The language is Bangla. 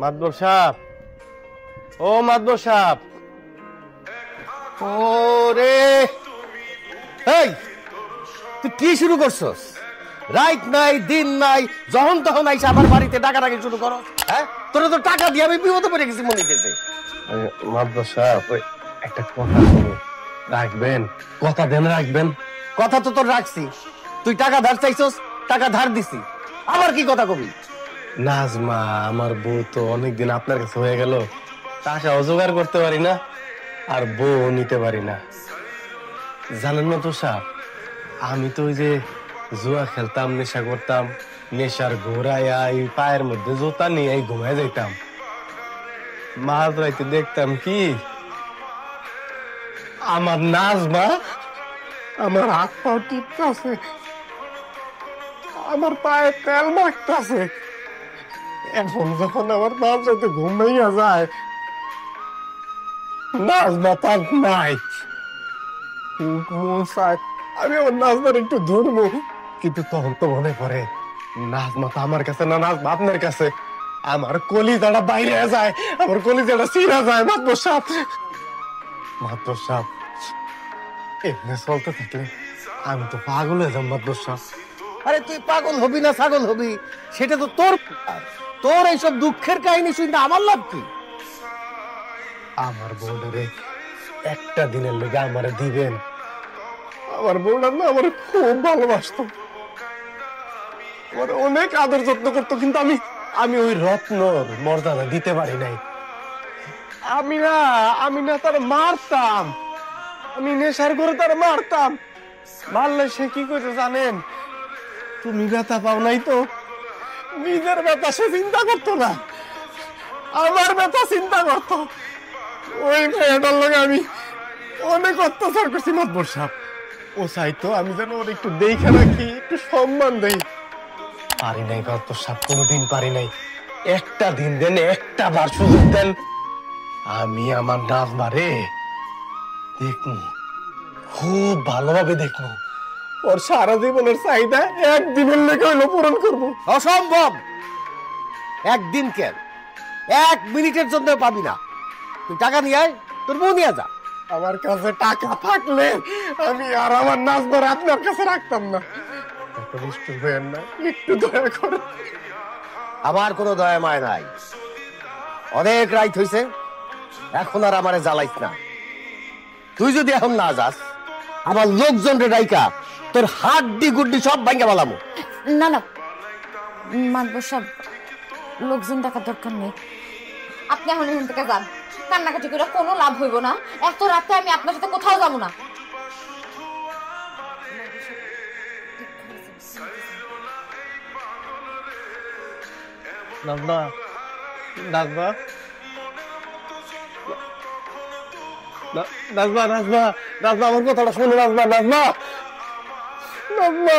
মাদবর সাহেব, ও মাদবর সাহেব, ওরে এই তুই কি শুরু করছস? রাইট নাই দিন নাই, যখন তখন আইসা আমার বাড়িতে ডাকাডাকি শুরু করো। হ্যাঁ, তোরা তো টাকা দিয়ে আমি বিপদে পড়ে গেছি মনে হইতেছে। মাদবর সাহেব, ওই একটা কথা রাখবেন, কথা দেন রাখবেন। কথা তো তোর রাখছি, তুই টাকা ধার চাইছস, টাকা ধার দিছি, আবার কি কথা কবি? নাজমা আমার বউ তো অনেকদিন আপনার কাছে হয়ে গেল, টাকা অজোগাড় করতে পারি না, আর বউ নিতে পারি না। জানেন না তো সাহেব, আমি তো ওই যে জুয়া খেলতাম, নেশা করতাম, নেশার ঘোরাইয়া এই পায়ের মধ্যে জোতা নিয়ে ঘুমায় যাইতাম। মাঝ রাইতে দেখতাম কি আমার নাজমা আমার হাত পাও টিপতেছে, আমার পায়ে তেল মাখতেছে। এখন যখন আমার মাঝ রাইতে ঘুমাইয়া যায়, নাজমা তার নাই। আমি আমার নাজমার একটু ধরবো, কিন্তু তখন তো মনে পড়ে নাজমা তো আমার কাছে না, নাজমা আপনার কাছে। আমার কলিজাটা বাইরে যায়, আমার কলিজাটা ছিঁড়া যায়। মাদবর সাহেব, মাদবর সাহেব, এমনি চলতে থাকলে আমি তো পাগল হয়ে যাবো মাদবর সাহেব। আরে তুই পাগল হবি না ছাগল হবি সেটা তো তোর, তোর এইসব দুঃখের কাহিনী শুনতে আমার লাভ কি? আমার বউডারে একটা দিনের লেগে আমারে দিবেন। আমার বউডার না আমার খুব ভালোবাসতো, আমার অনেক আদর যত্ন করতো, কিন্তু আমি ওই রত্নর মর্যাদা দিতে পারি নাই। আমি না তার মারতাম, আমি নেশার করে তার মারতাম। মারলে সে কি করে জানেন? তুমি ব্যথা পাও নাই তো, নিজের ব্যথা সে চিন্তা করতো না, আমার ব্যথা চিন্তা করতো। ওই মেয়েটার লগে আমি অনেক অত্যাচার করছি মাদবর সাহেব। ও চাইতো আমি যেন ওর একটু দেখে রাখি, একটু সম্মান দেই। পারি নাই মাদবর সাহেব, কোনোদিন পারি নাই। একটা দিন দেন, একটা বার সুযোগ দেন, আমি আমার নাজমারে দেখবো, খুব ভালোভাবে দেখবো। ওর সারা জীবনের চাহিদা একদিনের লেগে হইলো পূরণ করবো। অসম্ভব, একদিন কেন, 1 মিনিটের জন্য পাবি না। তুই টাকা নিয়ে আয়, তোর বউ নিয়ে যা। আমার কাছে টাকা থাকলে আমি আর আমার নাজমার আপনার কাছে রাখতাম না। একটু দয়া করে। আমার কোনো দয়া মায় নাই, অনেক রাইত হইছে, এখন আর আমারে জ্বালাইস না। তুই যদি এখন না যাস, আমার লোকজন রে ডাইকা তোর হাড্ডি গুড্ডি সব ভাঙ্গা বালামু। না না মাদবর সাহেব, লোকজন টাকার দরকার নেই, আপনি এখন এখান থেকে যান। কান্নাকাটি করে কোনো লাভ হইব না, এত রাতে আমি আপনার সাথে কোথাও যাবো না। নাজমা, নাজমা, নাজমা, নাজমা, নাজমা, আমার কথাটা শোনো। নাজমা, নাজমা, নাজমা।